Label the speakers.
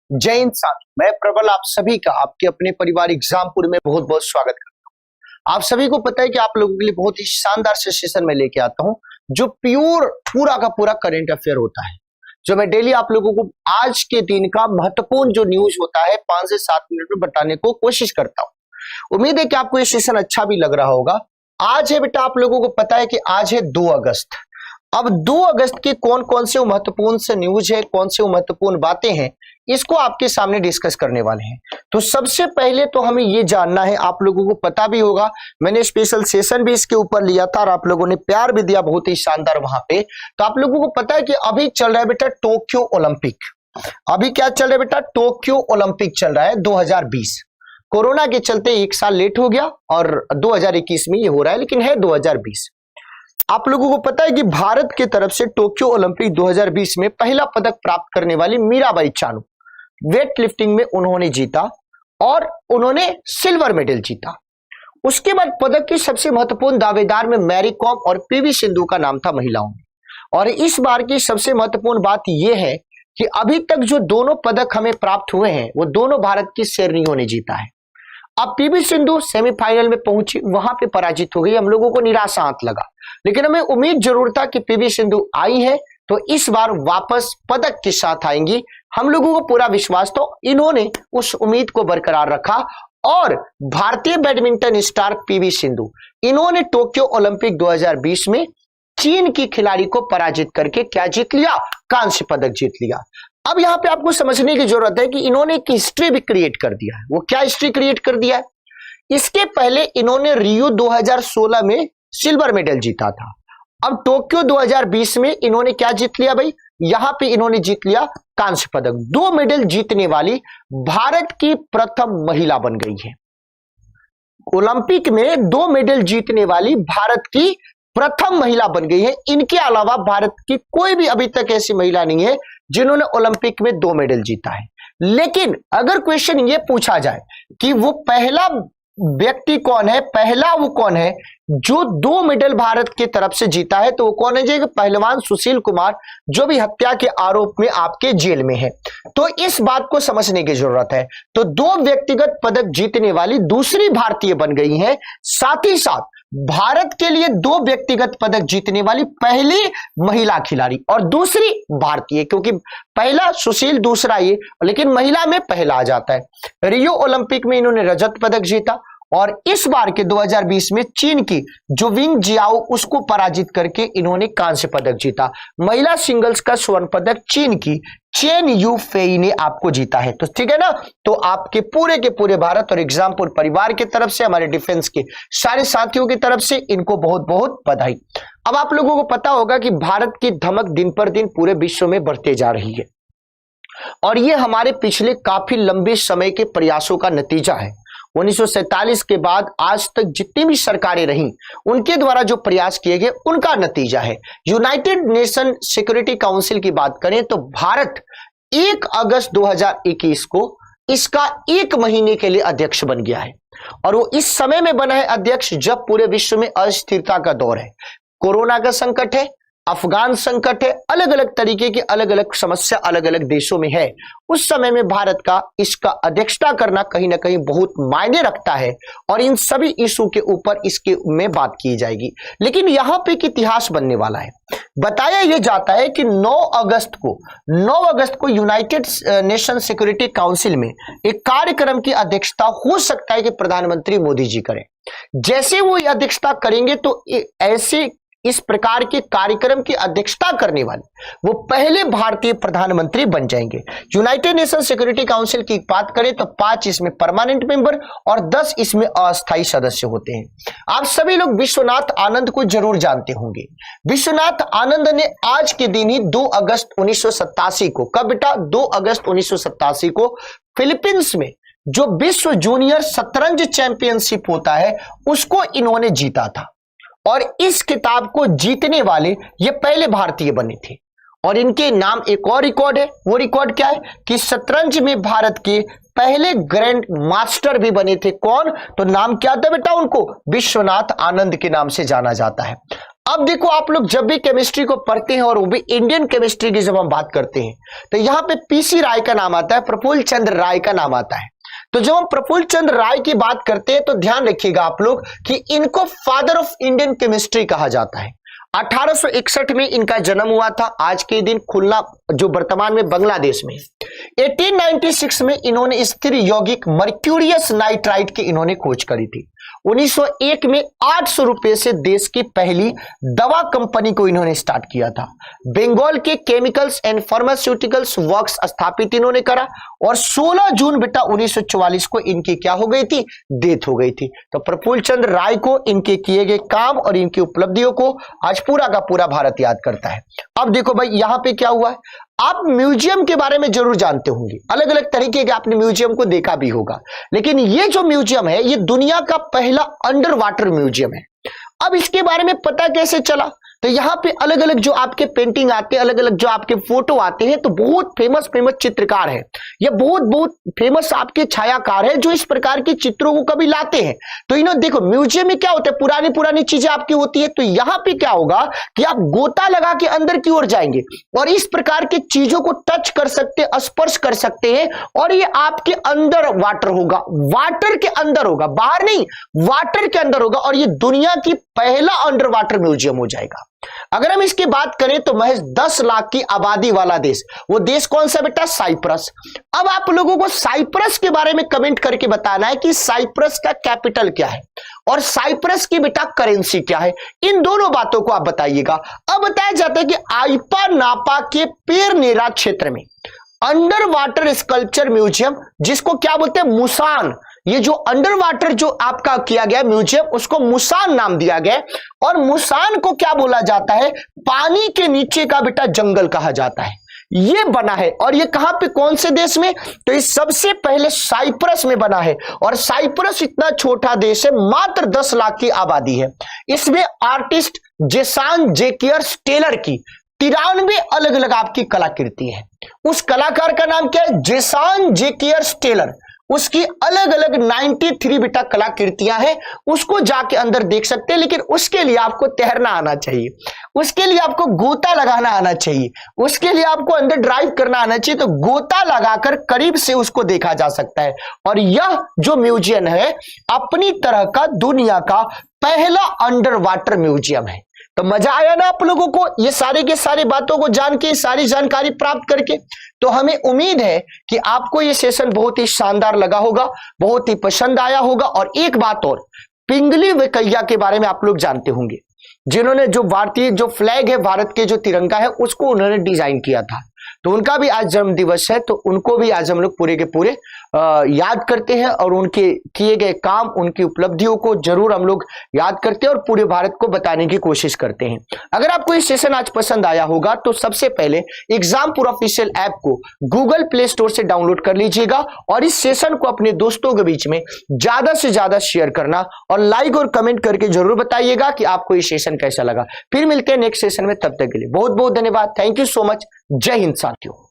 Speaker 1: जय हिंद साथियों, मैं प्रबल आप सभी का आपके अपने परिवार एग्जामपुर में बहुत बहुत स्वागत करता हूं। आप सभी को पता है कि आप लोगों के लिए बहुत ही शानदार से सेशन में लेके आता हूं जो पूरा का पूरा करंट अफेयर होता है, जो मैं डेली आप लोगों को आज के दिन का महत्वपूर्ण जो न्यूज होता है 5 से 7 मिनट में बताने को कोशिश करता हूं। उम्मीद है कि आपको ये सेशन अच्छा भी लग रहा होगा। आज है बेटा, आप लोगों को पता है कि आज है 2 अगस्त। अब 2 अगस्त की कौन कौन से महत्वपूर्ण से न्यूज है, कौन से महत्वपूर्ण बातें हैं, इसको आपके सामने डिस्कस करने वाले हैं। तो सबसे पहले तो हमें ये जानना है, आप लोगों को पता भी होगा, मैंने स्पेशल सेशन भी इसके ऊपर लिया था और आप लोगों ने प्यार भी दिया बहुत ही शानदार वहां पे। तो आप लोगों को पता है कि अभी चल रहा है बेटा टोक्यो ओलंपिक। अभी क्या चल रहा है बेटा? टोक्यो ओलंपिक चल रहा है 2020। कोरोना के चलते 1 साल लेट हो गया और 2021 में ये हो रहा है, लेकिन है 2020। आप लोगों को पता है कि भारत की तरफ से टोक्यो ओलंपिक 2020 में पहला पदक प्राप्त करने वाली मीराबाई चानू वेट लिफ्टिंग में उन्होंने जीता और उन्होंने सिल्वर मेडल जीता। उसके बाद पदक की सबसे महत्वपूर्ण दावेदार में मैरी कॉम और पीवी सिंधु का नाम था महिलाओं में। और इस बार की सबसे महत्वपूर्ण बात यह है कि अभी तक जो दोनों पदक हमें प्राप्त हुए हैं वो दोनों भारत की शेरनियों ने जीता है। अब पीवी सिंधु सेमीफाइनल में पहुंची, वहां पे पराजित हो गई, हम लोगों को निराशा हाथ लगा, लेकिन हमें उम्मीद जरूर था कि पीवी सिंधु आई है तो इस बार वापस पदक के साथ आएंगी। हम लोगों को पूरा विश्वास, तो इन्होंने उस उम्मीद को बरकरार रखा और भारतीय बैडमिंटन स्टार पीवी सिंधु इन्होंने टोक्यो ओलंपिक 2020 में चीन की खिलाड़ी को पराजित करके क्या जीत लिया? कांस्य पदक जीत लिया। अब यहां पे आपको समझने की जरूरत है कि इन्होंने एक हिस्ट्री भी क्रिएट कर दिया है। वो क्या हिस्ट्री क्रिएट कर दिया है? इसके पहले इन्होंने रियो 2016 में सिल्वर मेडल जीता था। अब टोक्यो 2020 में इन्होंने क्या जीत लिया भाई? यहां पे इन्होंने जीत लिया कांस्य पदक। 2 मेडल जीतने वाली भारत की प्रथम महिला बन गई है। ओलंपिक में 2 मेडल जीतने वाली भारत की प्रथम महिला बन गई है। इनके अलावा भारत की कोई भी अभी तक ऐसी महिला नहीं है जिन्होंने ओलंपिक में 2 मेडल जीता है। लेकिन अगर क्वेश्चन ये पूछा जाए कि वो पहला व्यक्ति कौन है, पहला वो कौन है जो 2 मेडल भारत की तरफ से जीता है, तो वो कौन है जी? पहलवान सुशील कुमार, जो भी हत्या के आरोप में आपके जेल में है। तो इस बात को समझने की जरूरत है। तो 2 व्यक्तिगत पदक जीतने वाली दूसरी भारतीय बन गई है। साथ ही साथ भारत के लिए 2 व्यक्तिगत पदक जीतने वाली पहली महिला खिलाड़ी और दूसरी भारतीय, क्योंकि पहला सुशील, दूसरा ये, लेकिन महिला में पहला आ जाता है। रियो ओलंपिक में इन्होंने रजत पदक जीता और इस बार के 2020 में चीन की जो विंग जियाओ उसको पराजित करके इन्होंने कांस्य पदक जीता। महिला सिंगल्स का स्वर्ण पदक चीन की चेन यू फेई ने आपको जीता है। तो ठीक है ना? तो आपके पूरे के पूरे भारत और एग्जामपुर परिवार की तरफ से, हमारे डिफेंस के सारे साथियों की तरफ से इनको बहुत बहुत बधाई। अब आप लोगों को पता होगा कि भारत की धमक दिन पर दिन पूरे विश्व में बढ़ते जा रही है और ये हमारे पिछले काफी लंबे समय के प्रयासों का नतीजा है। 1947 के बाद आज तक जितनी भी सरकारें रहीं उनके द्वारा जो प्रयास किए गए उनका नतीजा है। यूनाइटेड नेशन सिक्योरिटी काउंसिल की बात करें तो भारत 1 अगस्त 2021 को इसका 1 महीने के लिए अध्यक्ष बन गया है और वो इस समय में बना है अध्यक्ष जब पूरे विश्व में अस्थिरता का दौर है, कोरोना का संकट है, अफगान संकट है, अलग अलग तरीके की अलग अलग समस्या अलग अलग देशों में है। उस समय में भारत का इसका अध्यक्षता करना कहीं ना कहीं बहुत मायने रखता है और इन सभी इशू के ऊपर इसके में बात की जाएगी। लेकिन यहां पे एक इतिहास बनने वाला है। बताया यह जाता है कि 9 अगस्त को यूनाइटेड नेशन सिक्योरिटी काउंसिल में एक कार्यक्रम की अध्यक्षता हो सकता है कि प्रधानमंत्री मोदी जी करें। जैसे वो अध्यक्षता करेंगे तो ऐसे इस प्रकार के कार्यक्रम की अध्यक्षता करने वाले वो पहले भारतीय प्रधानमंत्री बन जाएंगे। यूनाइटेड नेशन सिक्योरिटी काउंसिल की बात करें तो 5 इसमें परमानेंट मेंबर और 10 इसमें अस्थायी सदस्य होते हैं। आप सभी लोग विश्वनाथ आनंद को जरूर जानते होंगे। विश्वनाथ आनंद ने आज के दिन ही 2 अगस्त 1987 को, कब बेटा? 2 अगस्त 1987 को फिलीपींस में जो विश्व जूनियर शतरंज चैंपियनशिप होता है उसको इन्होंने जीता था और इस किताब को जीतने वाले ये पहले भारतीय बने थे। और इनके नाम एक और रिकॉर्ड है। वो रिकॉर्ड क्या है कि शतरंज में भारत के पहले ग्रैंड मास्टर भी बने थे। कौन? तो नाम क्या था बेटा उनको? विश्वनाथ आनंद के नाम से जाना जाता है। अब देखो आप लोग जब भी केमिस्ट्री को पढ़ते हैं और वो भी इंडियन केमिस्ट्री की जब हम बात करते हैं तो यहां पे पीसी राय का नाम आता है, प्रफुल्ल चंद्र राय का नाम आता है। तो जब हम प्रफुल्ल चंद्र राय की बात करते हैं तो ध्यान रखिएगा आप लोग कि इनको फादर ऑफ इंडियन केमिस्ट्री कहा जाता है। 1861 में इनका जन्म हुआ था, आज के दिन खुलना जो वर्तमान में बांग्लादेश में। 1896 में इन्होंने स्थिर यौगिक मर्क्यूरियस नाइट्राइट की इन्होंने खोज करी थी। 1901 में 800 रुपए से देश की पहली दवा कंपनी को इन्होंने स्टार्ट किया था। बंगाल के केमिकल्स एंड फार्मास्यूटिकल्स वर्क्स स्थापित इन्होंने करा और 16 जून बेटा 1944 को इनकी क्या हो गई थी, डेथ हो गई थी। तो प्रफुल्ल चंद्र राय को इनके किए गए काम और इनकी उपलब्धियों को आज पूरा का पूरा भारत याद करता है। अब देखो भाई यहां पे क्या हुआ है, आप म्यूजियम के बारे में जरूर जानते होंगे, अलग अलग तरीके के आपने म्यूजियम को देखा भी होगा, लेकिन ये जो म्यूजियम है ये दुनिया का पहला अंडर वाटर म्यूजियम है। अब इसके बारे में पता कैसे चला, तो यहां पे अलग अलग जो आपके पेंटिंग आते हैं, अलग अलग जो आपके फोटो आते हैं, तो बहुत फेमस चित्रकार है, ये बहुत फेमस आपके छायाकार है जो इस प्रकार के चित्रों को कभी लाते हैं। तो इन्होंने देखो म्यूजियम में क्या होता है, पुरानी चीजें आपकी होती है, तो यहां पे क्या होगा कि आप गोता लगा के अंदर की ओर जाएंगे और इस प्रकार की चीजों को टच कर सकते हैं, स्पर्श कर सकते हैं, और ये आपके अंदर वाटर होगा, वाटर के अंदर होगा, बाहर नहीं, वाटर के अंदर होगा, और ये दुनिया की पहला अंडर वाटर म्यूजियम हो जाएगा। अगर हम इसकी बात करें तो महज 10 लाख की आबादी वाला देश, वो देश कौन सा बेटा, साइप्रस। अब आप लोगों को साइप्रस के बारे में कमेंट करके बताना है कि साइप्रस का कैपिटल क्या है और साइप्रस की बेटा करेंसी क्या है, इन दोनों बातों को आप बताइएगा। अब बताया जाता है कि आइपा नापा के पेरनेरा क्षेत्र में अंडर वाटर स्कल्पचर म्यूजियम, जिसको क्या बोलते हैं, मुसान, ये जो अंडर वाटर जो आपका किया गया म्यूजियम उसको मुसान नाम दिया गया, और मुसान को क्या बोला जाता है, पानी के नीचे का बेटा जंगल कहा जाता है। ये बना है और ये कहां पे, कौन से देश में, तो ये सबसे पहले साइप्रस में बना है। और साइप्रस इतना छोटा देश है, मात्र 10 लाख की आबादी है। इसमें आर्टिस्ट जेसान जेकियर टेलर की 93 अलग अलग आपकी कलाकृति है। उस कलाकार का नाम क्या है, जेसान जेकियर टेलर। उसकी अलग अलग 93 बेटा कलाकृतियां हैं, उसको जाके अंदर देख सकते हैं, लेकिन उसके लिए आपको तैरना आना चाहिए, उसके लिए आपको गोता लगाना आना चाहिए, उसके लिए आपको अंदर ड्राइव करना आना चाहिए, तो गोता लगाकर करीब से उसको देखा जा सकता है। और यह जो म्यूजियम है अपनी तरह का दुनिया का पहला अंडर वाटर म्यूजियम है। तो मजा आया ना आप लोगों को ये सारे के सारे बातों को जान के, सारी जानकारी प्राप्त करके। तो हमें उम्मीद है कि आपको ये सेशन बहुत ही शानदार लगा होगा, बहुत ही पसंद आया होगा। और एक बात और, पिंगली वेंकैया के बारे में आप लोग जानते होंगे, जिन्होंने जो भारतीय जो फ्लैग है, भारत के जो तिरंगा है, उसको उन्होंने डिजाइन किया था। तो उनका भी आज जन्म दिवस है, तो उनको भी आज हम लोग पूरे के पूरे याद करते हैं और उनके किए गए काम, उनकी उपलब्धियों को जरूर हम लोग याद करते हैं और पूरे भारत को बताने की कोशिश करते हैं। अगर आपको ये सेशन आज पसंद आया होगा तो सबसे पहले एग्जामपुर ऑफिशियल ऐप को गूगल प्ले स्टोर से डाउनलोड कर लीजिएगा और इस सेशन को अपने दोस्तों के बीच में ज्यादा से ज्यादा शेयर करना और लाइक और कमेंट करके जरूर बताइएगा कि आपको ये सेशन कैसा लगा। फिर मिलते हैं नेक्स्ट सेशन में, तब तक के लिए बहुत बहुत धन्यवाद। Thank you so much. जय हिंद साथियों।